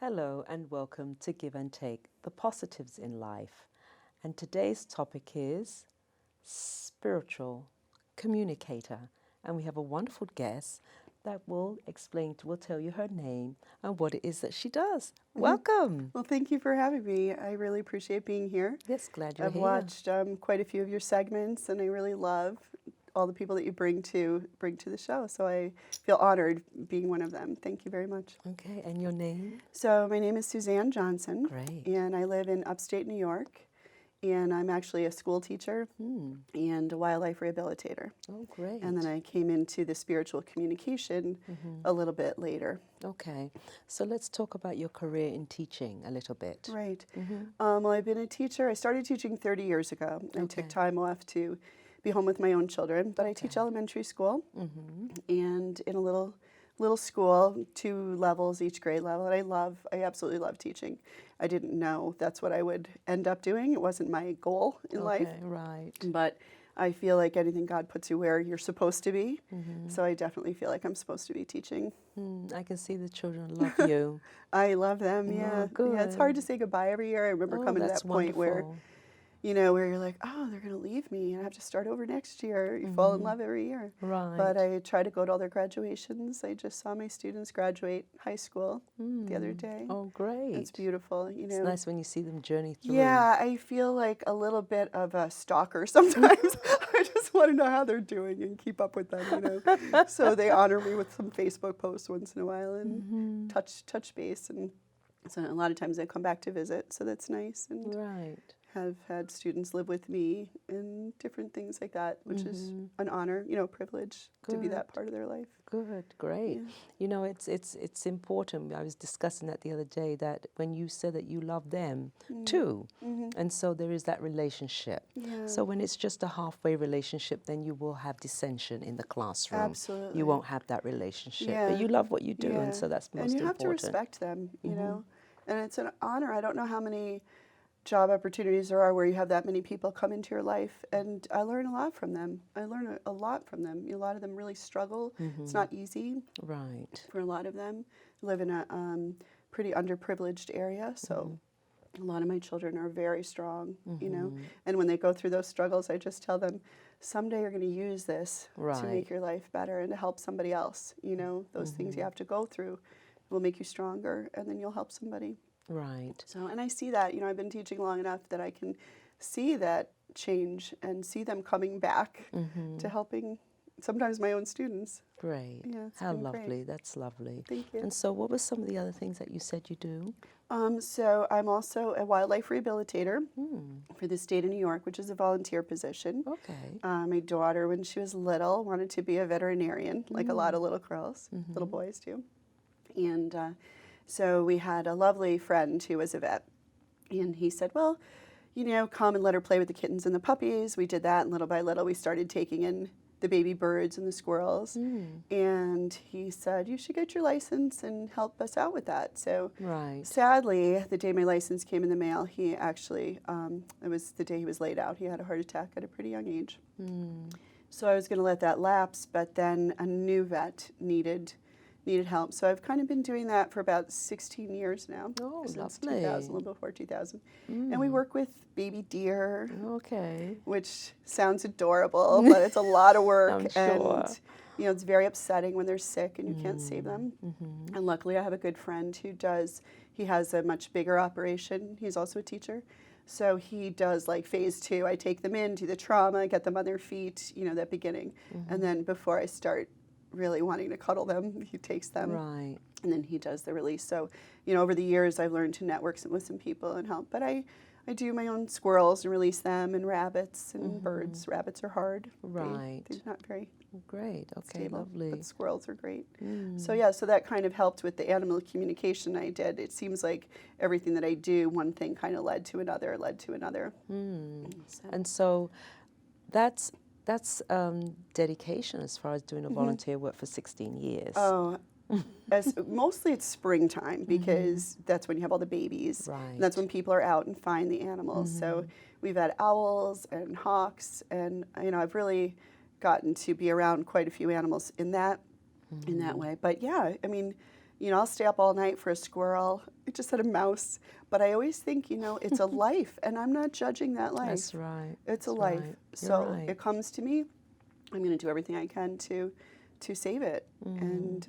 Hello and welcome to Give and Take, the positives in life. And today's topic is spiritual communicator. And we have a wonderful guest that will tell you her name and what it is that she does. Welcome. Well, thank you for having me. I really appreciate being here. Yes, glad you're I've here. watched quite a few of your segments, and I really love all the people that you bring to the show. So I feel honored being one of them. Thank you very much. Okay, and your name? So my name is Suzanne Johnson. Great. And I live in upstate New York. And I'm actually a school teacher and a wildlife rehabilitator. Oh, great. And then I came into the spiritual communication a little bit later. Okay, so let's talk about your career in teaching a little bit. Right. Well, I've been a teacher. I started teaching 30 years ago. I took time off to be home with my own children, but I teach elementary school and in a little school, 2 levels, each grade level, and I absolutely love teaching. I didn't know that's what I would end up doing. It wasn't my goal in life. Right. But I feel like anything God puts you where you're supposed to be. So I definitely feel like I'm supposed to be teaching. I can see the children love you. I love them, yeah. Good. Yeah, it's hard to say gogoodbye every year. I remember coming to that point where, where you're like, oh, they're going to leave me and I have to start over next year. You fall in love every year. Right. But I try to go to all their graduations. I just saw my students graduate high school the other day. Oh, great. It's beautiful, It's nice when you see them journey through. Yeah, I feel like a little bit of a stalker sometimes. I just want to know how they're doing and keep up with them, So they honor me with some Facebook posts once in a while and touch base. And so a lot of times they come back to visit, so that's nice. And Right. have had students live with me and different things like that, which is an honor, a privilege to be that part of their life. Good, great. Yeah. It's important. I was discussing that the other day, that when you said that you love them too, and so there is that relationship. Yeah. So when it's just a halfway relationship, then you will have dissension in the classroom. Absolutely. You won't have that relationship. Yeah. But you love what you do, and so that's most important. And you have to respect them, and it's an honor. I don't know how many job opportunities there are where you have that many people come into your life, and I learn a lot from them. A lot from them. A lot of them really struggle. It's not easy. Right. For a lot of them, live in a pretty underprivileged area, so a lot of my children are very strong, and when they go through those struggles, I just tell them, someday you're going to use this to make your life better and to help somebody else. Those things you have to go through will make you stronger, and then you'll help somebody. Right. So, and I see that, I've been teaching long enough that I can see that change and see them coming back to helping sometimes my own students. Great. Yeah, it's How been lovely. great. That's lovely. Thank you. And so what were some of the other things that you said you do? So I'm also a wildlife rehabilitator for the state of New York, which is a volunteer position. Okay. My daughter, when she was little, wanted to be a veterinarian, like a lot of little girls, little boys do. And so we had a lovely friend who was a vet, and he said, well, come and let her play with the kittens and the puppies. We did that, and little by little we started taking in the baby birds and the squirrels. And he said, you should get your license and help us out with that. So sadly, the day my license came in the mail, he actually, it was the day he was laid out. He had a heart attack at a pretty young age. So I was going to let that lapse, but then a new vet needed help. So I've kind of been doing that for about 16 years now. Oh, since lovely. 2000, a little before 2000. And we work with baby deer, which sounds adorable, but it's a lot of work. I'm sure. And, it's very upsetting when they're sick and you can't save them. And luckily I have a good friend he has a much bigger operation. He's also a teacher. So he does like phase 2. I take them in, do the trauma, get them on their feet, that beginning. And then before I start really wanting to cuddle them, he takes them, and then he does the release. So, over the years, I've learned to network with some people and help. But I do my own squirrels and release them, and rabbits and birds. Rabbits are hard. They're not very stable, lovely. but squirrels are great. So so that kind of helped with the animal communication I did. It seems like everything that I do, one thing kind of led to another. And so that's dedication as far as doing a volunteer work for 16 years. Oh, mostly it's springtime because that's when you have all the babies. And that's when people are out and find the animals. So we've had owls and hawks, and I've really gotten to be around quite a few animals in that way. But yeah, I'll stay up all night for a squirrel. I just had a mouse. But I always think, it's a life, and I'm not judging that life. That's right. It's a That's life. right. So You're right. it comes to me, I'm going to do everything I can to save it. And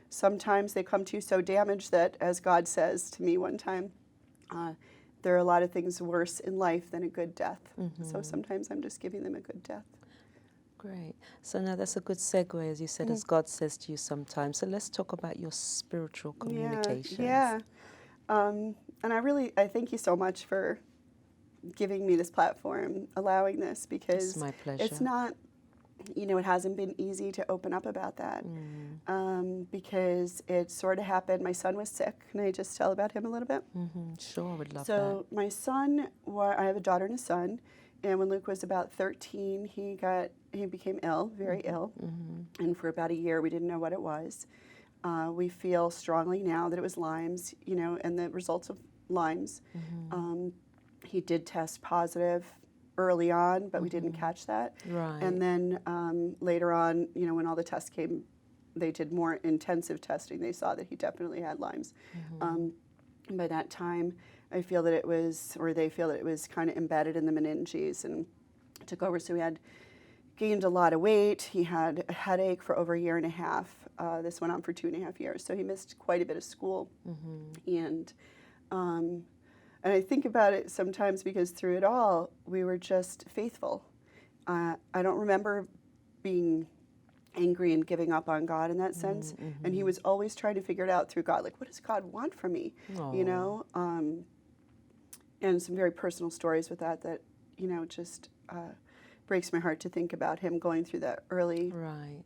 sometimes they come to you so damaged that, as God says to me one time, there are a lot of things worse in life than a good death. So sometimes I'm just giving them a good death. Great. So now that's a good segue, as you said, as God says to you sometimes. So let's talk about your spiritual communications. Yeah. And I thank you so much for giving me this platform, allowing this, because It's my pleasure. it's not, it hasn't been easy to open up about that. Because it sort of happened. My son was sick. Can I just tell about him a little bit? Sure, I would love that. So my son, I have a daughter and a son, and when Luke was about 13, he became ill, very ill, and for about a year we didn't know what it was. We feel strongly now that it was Lyme's, and the results of Lyme's. He did test positive early on, but we didn't catch that. Right. And then later on, when all the tests came, they did more intensive testing. They saw that he definitely had Lyme's. By that time, I feel that it was, or they feel that it was kind of embedded in the meninges and took over. So he had gained a lot of weight. He had a headache for over a year and a half. This went on for 2.5 years. So he missed quite a bit of school. And I think about it sometimes because through it all, we were just faithful. I don't remember being angry and giving up on God in that sense. And he was always trying to figure it out through God. Like, what does God want from me? And some very personal stories with that, just breaks my heart to think about him going through that early. Right.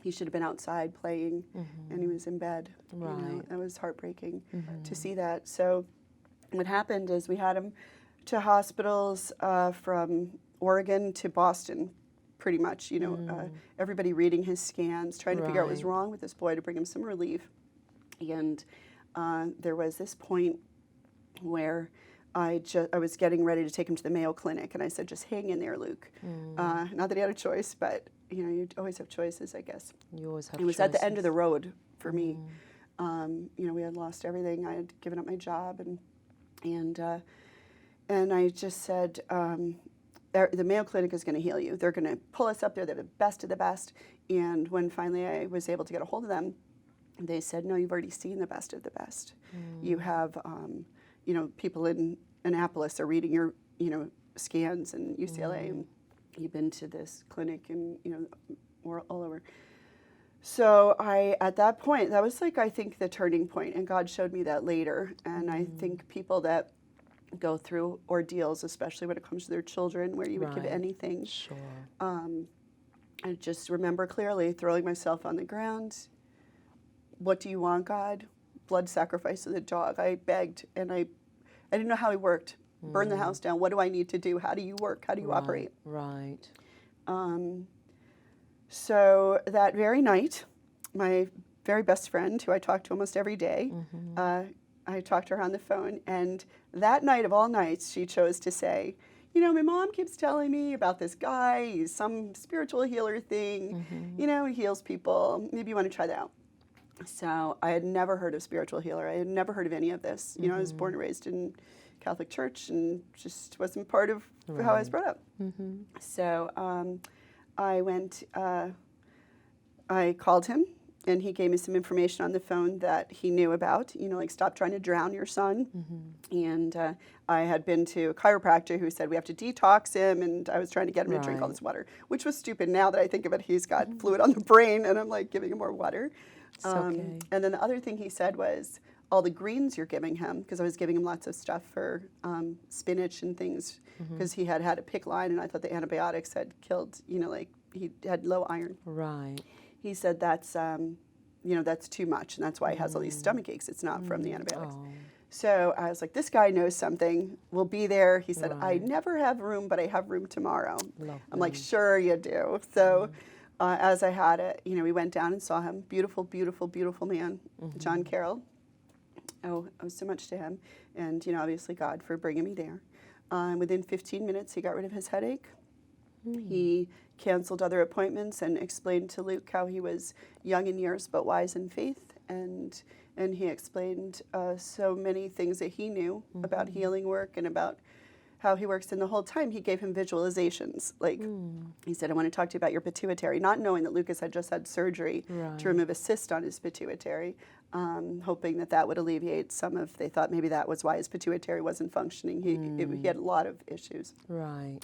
He should have been outside playing, and he was in bed. Right. It was heartbreaking to see that. So what happened is we had him to hospitals from Oregon to Boston, pretty much. Everybody reading his scans, trying to figure out what was wrong with this boy to bring him some relief. And there was this point where I was getting ready to take him to the Mayo Clinic, and I said, just hang in there, Luke. Not that he had a choice, but you always have choices, I guess. You always have It was choices. at the end of the road for me. We had lost everything. I had given up my job, and I just said, the Mayo Clinic is going to heal you. They're going to pull us up there. They're the best of the best. And when finally I was able to get a hold of them, they said, no, you've already seen the best of the best. You have, people in Annapolis are reading your, scans and UCLA, and you've been to this clinic and, all over. So at that point, that was I think the turning point, and God showed me that later. And I think people that go through ordeals, especially when it comes to their children, where you would give anything. Sure. I just remember clearly throwing myself on the ground. What do you want, God? Blood sacrifice of the dog. I begged, and I didn't know how he worked. Burn the house down. What do I need to do? How do you work? How do you operate? Right. So that very night, my very best friend, who I talked to almost every day, I talked to her on the phone, and that night of all nights, she chose to say, my mom keeps telling me about this guy. He's some spiritual healer thing. He heals people. Maybe you want to try that out. So I had never heard of spiritual healer. I had never heard of any of this. I was born and raised in Catholic church and just wasn't part of how I was brought up. So I went, I called him, and he gave me some information on the phone that he knew about, stop trying to drown your son. And I had been to a chiropractor who said we have to detox him, and I was trying to get him to drink all this water, which was stupid. Now that I think of it, he's got fluid on the brain, and I'm giving him more water. Okay. And then the other thing he said was, all the greens you're giving him, because I was giving him lots of stuff for spinach and things, because he had a PICC line, and I thought the antibiotics had killed, he had low iron. Right. He said that's too much, and that's why he has all these stomach aches. It's not from the antibiotics. So I was like, this guy knows something. We'll be there. He said, I never have room, but I have room tomorrow. Lovely. I'm like, sure you do. So as I had it, we went down and saw him. Beautiful, beautiful, beautiful man, John Carroll. Oh, I owe so much to him. And, obviously God for bringing me there. Within 15 minutes, he got rid of his headache. He canceled other appointments and explained to Luke how he was young in years but wise in faith. And and he explained so many things that he knew about healing work and about how he works. And the whole time he gave him visualizations. Like he said, I want to talk to you about your pituitary, not knowing that Lucas had just had surgery to remove a cyst on his pituitary, hoping that that would alleviate some of, they thought maybe that was why his pituitary wasn't functioning. He had a lot of issues. Right.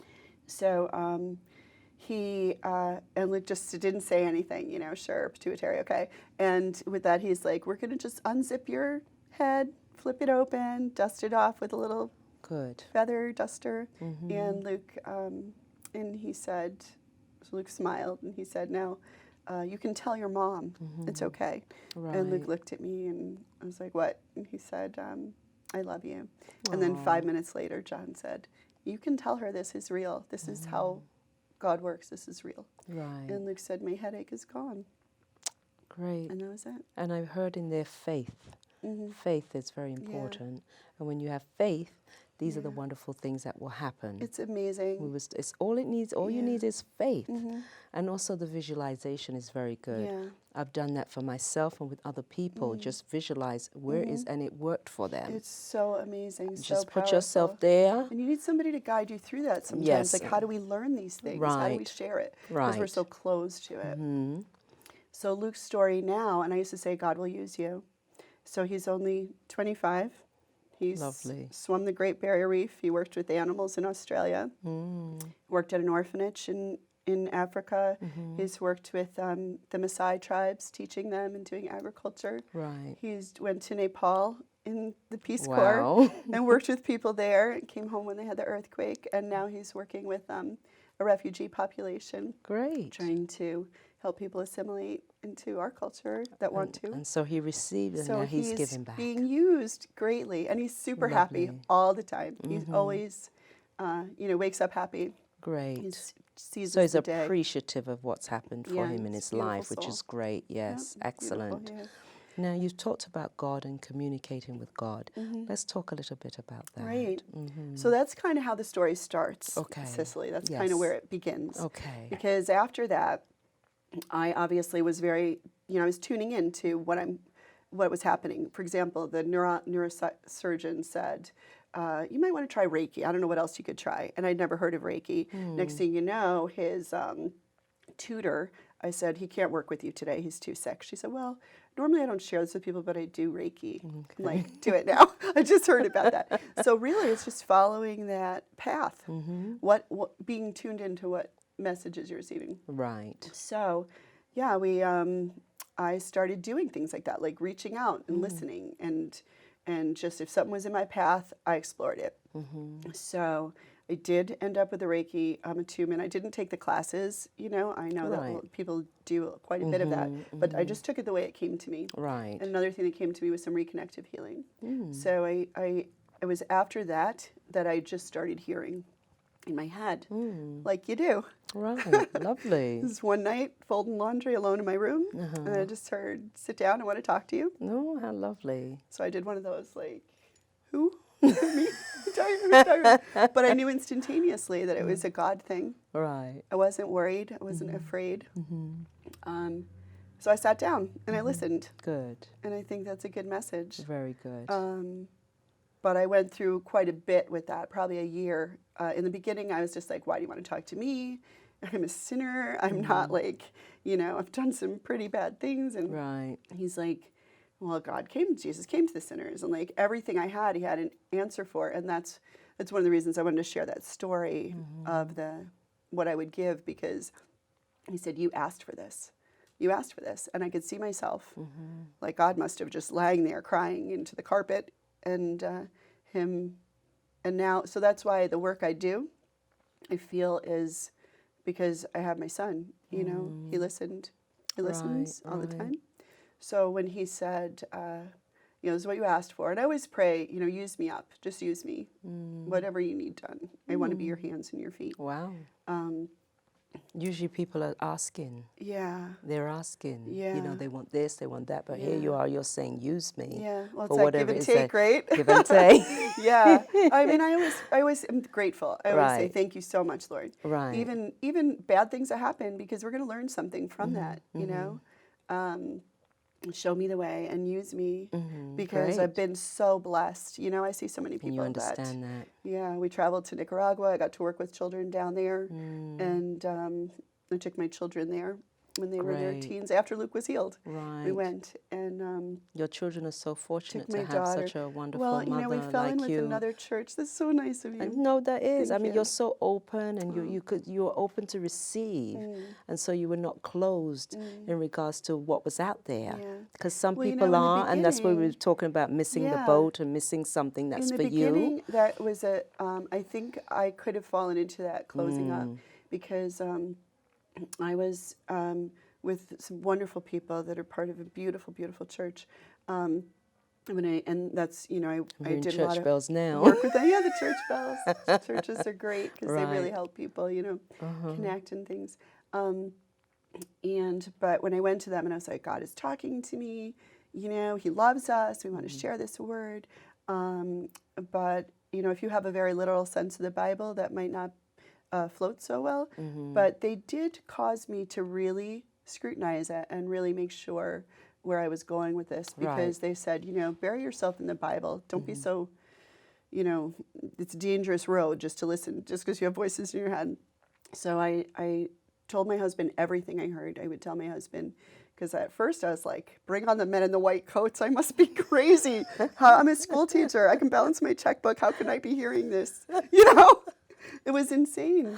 So he, and Luke just didn't say anything, sure, pituitary, okay. And with that, he's like, we're going to just unzip your head, flip it open, dust it off with a little feather duster. And Luke, and he said, so Luke smiled and he said, now you can tell your mom it's okay. Right. And Luke looked at me and I was like, what? And he said, I love you. And then 5 minutes later, John said, you can tell her this is real. This is how God works. This is real. Right. And Luke said, my headache is gone. Great. And that was it. And I've heard in their faith. Faith is very important. And when you have faith, these are the wonderful things that will happen. It's amazing. It's all it needs. All you need is faith. And also the visualization is very good. Yeah. I've done that for myself and with other people. Just visualize where is, and it worked for them. It's so amazing. Just so put powerful. yourself there. And you need somebody to guide you through that sometimes. Yes. Like, how do we learn these things? How do we share it? Because we're so close to it. So Luke's story now, and I used to say, God will use you. So he's only 25. He's swum the Great Barrier Reef. He worked with animals in Australia. Worked at an orphanage in Africa. He's worked with the Maasai tribes, teaching them and doing agriculture. Right. He's went to Nepal in the Peace Corps and worked with people there. And came home when they had the earthquake. And now he's working with a refugee population. Great. Trying to help people assimilate into our culture that want to. And so he received, and now he's giving back. Being used greatly, and he's super happy all the time. He's always, wakes up happy. Great. Sees so he's the day. appreciative of what's happened for him in his life, which is great. Yes, excellent. Now, you've talked about God and communicating with God. Let's talk a little bit about that. Right. So that's kind of how the story starts, Cicely. That's kind of where it begins. Okay. Because after that, I obviously was very, I was tuning into what was happening. For example, the neurosurgeon said, you might want to try Reiki. I don't know what else you could try. And I'd never heard of Reiki. Next thing you know, his tutor, I said, he can't work with you today. He's too sick. She said, well, normally I don't share this with people, but I do Reiki. I'm like, do it now. I just heard about that. So really, it's just following that path. What being tuned into what messages you're receiving. Right. So, yeah, I started doing things like that, like reaching out and listening, and just if something was in my path, I explored it. So I did end up with a Reiki attunement. I didn't take the classes, I know that people do quite a bit of that, but I just took it the way it came to me. Right. And another thing that came to me was some reconnective healing. So it was after that I just started hearing in my head, like you do. Right, lovely. This one night, folding laundry alone in my room, and I just heard, sit down, I want to talk to you. Oh, how lovely. So I did one of those, like, who? Me? Who's talking? But I knew instantaneously that it was a God thing. Right. I wasn't worried. I wasn't afraid. So I sat down and I listened. Good. And I think that's a good message. Very good. But I went through quite a bit with that, probably a year. In the beginning, I was just like, why do you want to talk to me? I'm a sinner. I'm not like, I've done some pretty bad things. And he's like, well, Jesus came to the sinners. And like everything I had, he had an answer for. And that's one of the reasons I wanted to share that story of what I would give, because he said, you asked for this. You asked for this. And I could see myself, like God must have just lying there crying into the carpet. And him, and now, so that's why the work I do, I feel, is because I have my son, he listens all the time. So when he said, this is what you asked for, and I always pray, use me up, just use me, whatever you need done. I want to be your hands and your feet. Wow. Usually people are asking. Yeah. They're asking. Yeah. They want this, they want that, but here you are, you're saying, use me. Yeah. Well, for it's like give and take, right? Give and take. Yeah. I mean, I always am grateful. I always say, thank you so much, Lord. Right. Even bad things that happen, because we're going to learn something from that, show me the way and use me, because Great. I've been so blessed. You know, I see so many And people you understand that. yeah, we traveled to Nicaragua. I got to work with children down there, and I took my children there when they were their Great. teens. After Luke was healed, we Right. went, and Your children are so fortunate took my to have daughter. such a wonderful Well, you know, we mother fell in like with you. another church. That's so nice of And you. no, that is. Thank I mean, you. you're so open, and you're open to receive, and so you were not closed in regards to what was out there. Yeah. Because some Well, you people know, in the are, and that's why we were beginning, talking about missing the yeah. boat and missing something In that's the for you. beginning, that was I think I could have fallen into that closing up, because I was with some wonderful people that are part of a beautiful, beautiful church. And that's, you know, We're I in did a church lot of bells now. work with them. Yeah, the church bells. Churches are great because they really Right. help people, you know, connect and things. But when I went to them and I was like, God is talking to me, you know, He loves us. We want to share this word. But, you know, if you have a very literal sense of the Bible, that might not float so well. But they did cause me to really scrutinize it and really make sure where I was going with this, because they said, you know, bury yourself in the Bible. Don't be so, you know, it's a dangerous road just to listen, just because you have voices in your head. So I told my husband everything I heard. I would tell my husband, because at first I was like, bring on the men in the white coats. I must be crazy. I'm a school teacher. I can balance my checkbook. How can I be hearing this? You know, it was insane.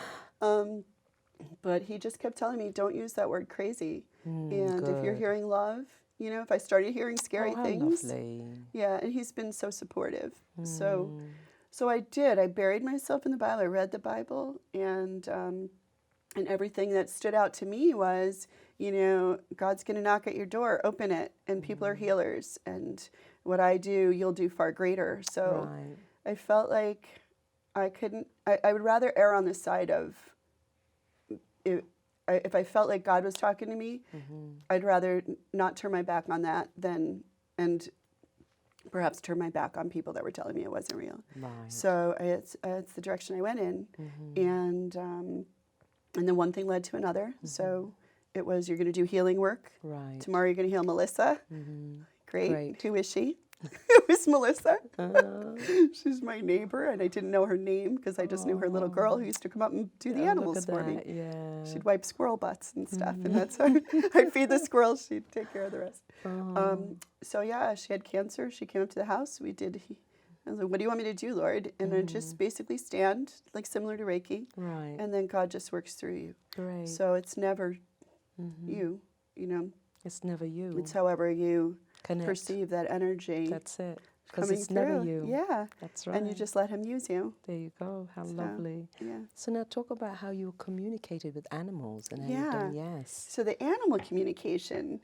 But he just kept telling me, don't use that word crazy. And if you're Good. hearing love, you know, if I started hearing scary Oh, how things. lovely. Yeah, and he's been so supportive. So I did. I buried myself in the Bible. I read the Bible, and everything that stood out to me was, you know, God's going to knock at your door, open it, and people are healers, and what I do, you'll do far greater. So Right. I felt like I couldn't. I would rather err on the side of, if I felt like God was talking to me, I'd rather not turn my back on that and perhaps turn my back on people that were telling me it wasn't real. Right. So it's the direction I went in, and then one thing led to another. So it was, you're going to do healing work. Right. Tomorrow you're going to heal Melissa. Great. Great. Who is she? Who is Melissa? Uh, She's my neighbor, and I didn't know her name because I just knew her little girl who used to come up and do the yeah, animals look at for me. that. Yeah. She'd wipe squirrel butts and stuff, and that's how I'd feed the squirrels. She'd take care of the rest. So yeah, she had cancer. She came up to the house. I was like, what do you want me to do, Lord? And I just basically stand, like similar to Reiki, Right. and then God just works through you. Great. So it's never you know. It's never you. It's however you Connect. perceive that energy. That's it. Because coming it's never through. you. Yeah. That's right. And you just let Him use you. There you go. How lovely. Yeah. So now talk about how you communicated with animals and how you've Yeah. done, yes. So the animal communication,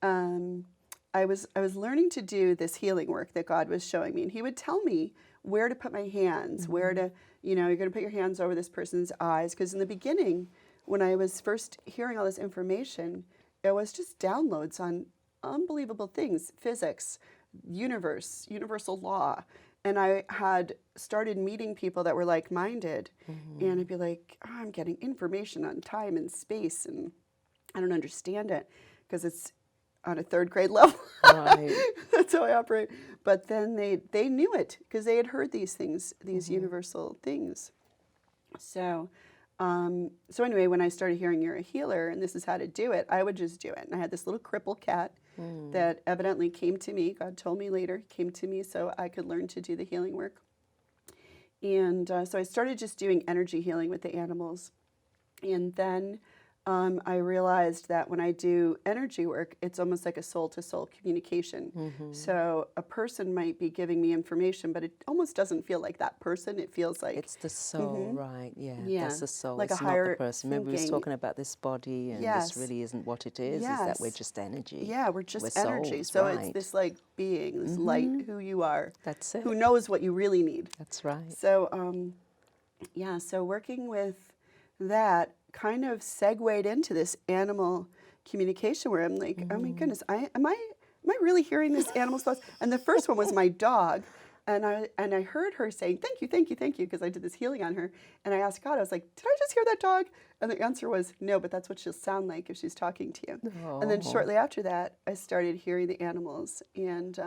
I was learning to do this healing work that God was showing me, and He would tell me where to put my hands, where to, you know, you're going to put your hands over this person's eyes, because in the beginning, when I was first hearing all this information, it was just downloads on unbelievable things, physics, universe, universal law. And I had started meeting people that were like-minded, and I'd be like, oh, I'm getting information on time and space, and I don't understand it because it's on a third grade level. Right. That's how I operate. But then they knew it because they had heard these things, these universal things. So anyway, when I started hearing you're a healer and this is how to do it, I would just do it. And I had this little crippled cat that evidently came to me. God told me later, came to me so I could learn to do the healing work. And so I started just doing energy healing with the animals. And then I realized that when I do energy work, it's almost like a soul-to-soul communication. So a person might be giving me information, but it almost doesn't feel like that person. It feels like It's the soul, right? Yeah, Yeah, that's the soul. like a it's not higher the person. Remember, we was thinking. talking about this body, and Yes. this really isn't what it is. Is that we're Yes. just energy. Yeah, we're just We're energy. souls, So right. it's this like being, this light, who you are, That's it. who knows what you really need. That's right. So so working with that kind of segued into this animal communication where I'm like, oh my goodness, am I really hearing this animal's thoughts? And the first one was my dog. And I heard her saying, thank you, thank you, thank you, because I did this healing on her. And I asked God, I was like, did I just hear that dog? And the answer was, no, but that's what she'll sound like if she's talking to you. Oh. And then shortly after that, I started hearing the animals. And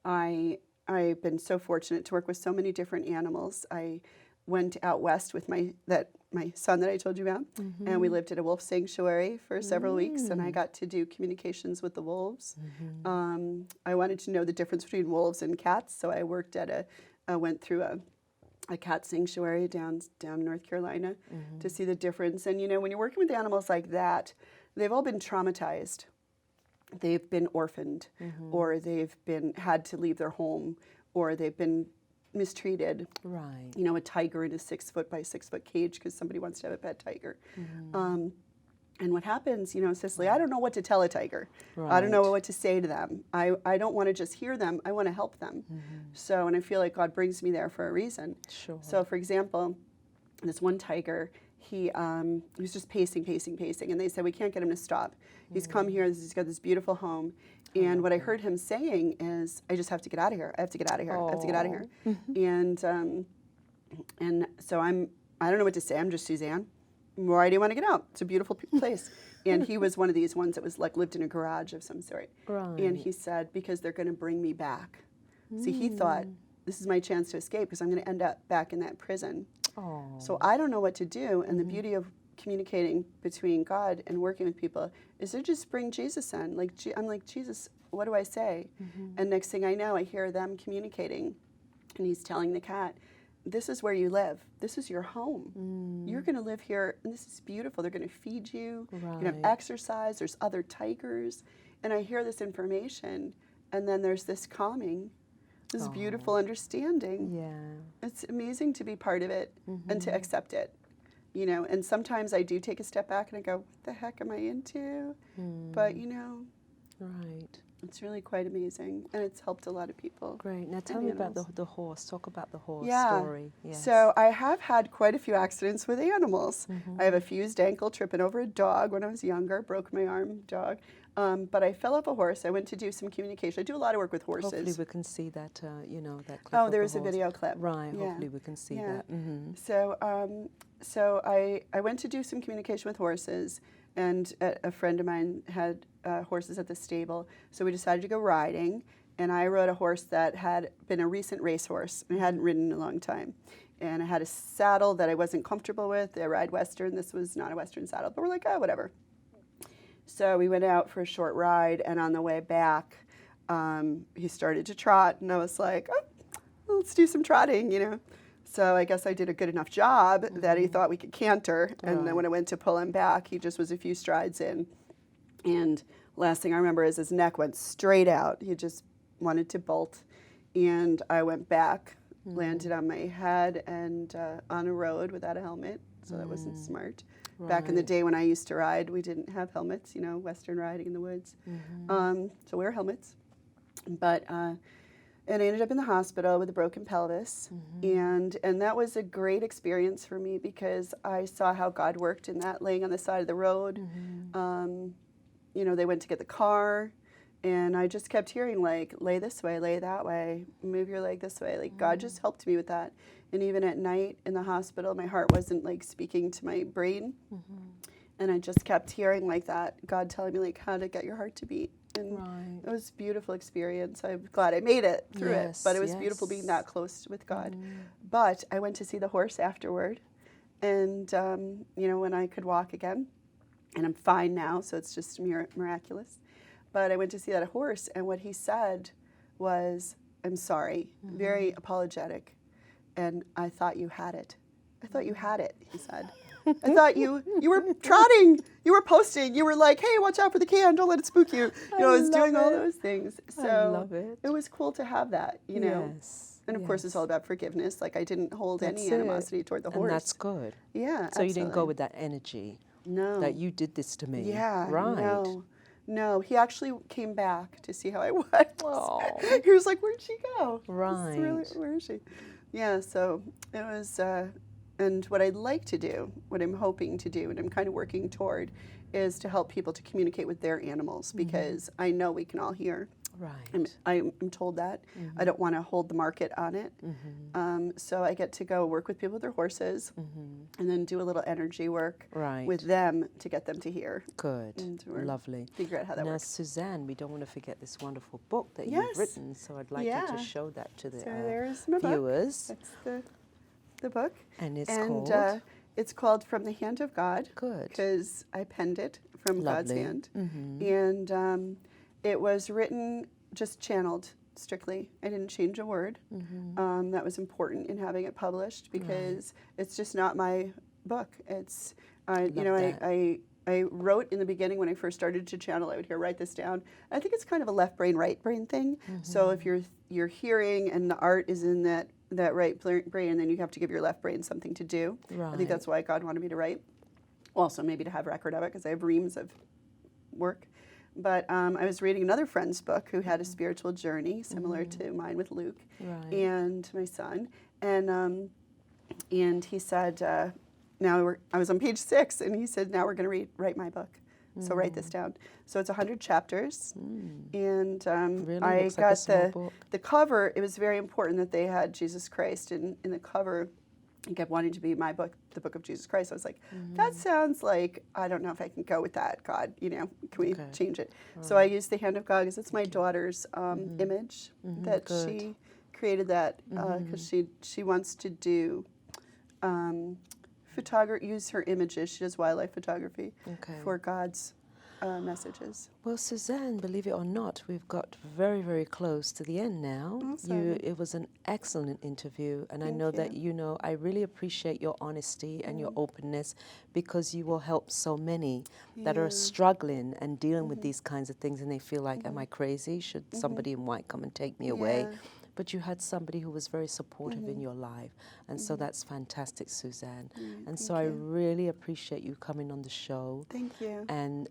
I've been so fortunate to work with so many different animals. I went out west with my son that I told you about, and we lived at a wolf sanctuary for several weeks, and I got to do communications with the wolves. I wanted to know the difference between wolves and cats, so I worked at went through a cat sanctuary down North Carolina to see the difference. And when you're working with animals like that, they've all been traumatized. They've been orphaned, or they've had to leave their home, or they've been mistreated. Right. A tiger in a 6-foot by 6-foot cage because somebody wants to have a pet tiger. And what happens, Cicely, I don't know what to tell a tiger. Right. I don't know what to say to them. I don't want to just hear them. I want to help them. So, and I feel like God brings me there for a reason. Sure. So, for example, this one tiger, he was just pacing, and they said, we can't get him to stop. He's come here, he's got this beautiful home, and what I heard him saying is, I just have to get out of here. I have to get out of here. I have to get out of here. And so I don't know what to say. I'm just Suzanne. Why do you want to get out? It's a beautiful place. And he was one of these ones that was like lived in a garage of some sort. Right. And he said, because they're going to bring me back. See, he thought, this is my chance to escape because I'm going to end up back in that prison. Oh. So I don't know what to do. And the beauty of communicating between God and working with people is to just bring Jesus in. I'm like, Jesus, what do I say? And next thing I know, I hear them communicating. And he's telling the cat, this is where you live. This is your home. You're going to live here, and this is beautiful. They're going to feed you. Right. You're going to have exercise. There's other tigers. And I hear this information, and then there's this calming, this beautiful understanding. Yeah. It's amazing to be part of it and to accept it. And sometimes I do take a step back and I go, what the heck am I into? But, right. It's really quite amazing, and it's helped a lot of people. Great. Now tell me about the horse. Talk about the horse story. Yes. So I have had quite a few accidents with animals. I have a fused ankle tripping over a dog when I was younger, broke my arm, dog. But I fell off a horse. I went to do some communication. I do a lot of work with horses. Hopefully we can see that, that clip. Oh, of there's the a horse. video clip. Right. Hopefully we can see that. So I went to do some communication with horses, and a friend of mine had horses at the stable, so we decided to go riding, and I rode a horse that had been a recent racehorse and hadn't ridden in a long time. And I had a saddle that I wasn't comfortable with. I ride Western. This was not a Western saddle, but we're like, oh, whatever. So we went out for a short ride, and on the way back, he started to trot, and I was like, oh, let's do some trotting, So I guess I did a good enough job that he thought we could canter. And then when I went to pull him back, he just was a few strides in. And last thing I remember is his neck went straight out. He just wanted to bolt. And I went back, landed on my head and on a road without a helmet. So that wasn't smart. Right. Back in the day when I used to ride, we didn't have helmets, Western riding in the woods. So wear helmets. But and I ended up in the hospital with a broken pelvis, and that was a great experience for me because I saw how God worked in that, laying on the side of the road. They went to get the car, and I just kept hearing, like, lay this way, lay that way, move your leg this way. Like, God just helped me with that. And even at night in the hospital, my heart wasn't, like, speaking to my brain. And I just kept hearing, like, that, God telling me, like, how to get your heart to beat. And it was a beautiful experience. I'm glad I made it through it, but it was beautiful being that close with God. But I went to see the horse afterward, and when I could walk again, and I'm fine now, so it's just miraculous. But I went to see that horse, and what he said was, I'm sorry, very apologetic, and I thought you had it. I thought you had it, he said. I thought you were trotting, you were posting, you were like, hey, watch out for the can, don't let it spook you. I was doing all those things. So I love it. It was cool to have that, Yes. And of course, it's all about forgiveness. Like, I didn't hold any animosity toward the horse. And that's good. Yeah, So you didn't go with that energy. No. That you did this to me. Yeah. Right. No. He actually came back to see how I was. Oh. He was like, where'd she go? Right. Where is she? Yeah, so it was, and what I'd like to do, what I'm hoping to do, and I'm kind of working toward, is to help people to communicate with their animals, because I know we can all hear. Right. I'm told that. I don't want to hold the market on it. So I get to go work with people with their horses and then do a little energy work Right. with them to get them to hear. Good. And we're Lovely. figure out how that Now, works. Suzanne, we don't want to forget this wonderful book that Yes. you've written, so I'd like you to show that to the So there's my viewers. book. That's the book. And it's called? It's called From the Hand of God. Good. Because I penned it from God's Lovely. hand. And it was written, just channeled strictly. I didn't change a word. That was important in having it published because it's just not my book. It's, you know, I wrote in the beginning when I first started to channel, I would hear, write this down. I think it's kind of a left brain, right brain thing. So if you're hearing and the art is in that right brain, then you have to give your left brain something to do. Right. I think that's why God wanted me to write. Also maybe to have record of it because I have reams of work. But I was reading another friend's book who had a spiritual journey similar to mine with Luke and my son. And he said, I was on page 6, and he said, now we're going to write my book. So write this down. So it's 100 chapters. And Really? I Looks like a got small book. the cover. It was very important that they had Jesus Christ in the cover. He kept wanting to be my book, the Book of Jesus Christ. I was like, that sounds like, I don't know if I can go with that, God, you know, can we change it? So I used the hand of God because it's my daughter's image that she created that because she wants to do use her images. She does wildlife photography for God's messages. Well, Suzanne, believe it or not, we've got very, very close to the end now. Awesome. It was an excellent interview, and I know that, you know, I really appreciate your honesty and your openness because you will help so many that are struggling and dealing with these kinds of things, and they feel like, am I crazy? Should somebody in white come and take me away? But you had somebody who was very supportive in your life, and so that's fantastic, Suzanne. And so I really appreciate you coming on the show. Thank you. And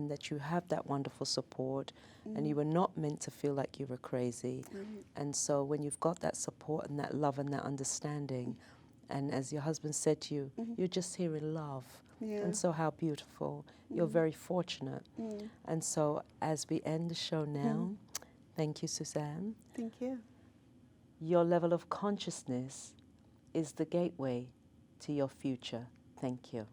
that you have that wonderful support, and you were not meant to feel like you were crazy. And so when you've got that support and that love and that understanding, and as your husband said to you, you're just here in love. And so how beautiful. You're very fortunate. And so as we end the show now, thank you, Suzanne. Thank you. Your level of consciousness is the gateway to your future. Thank you.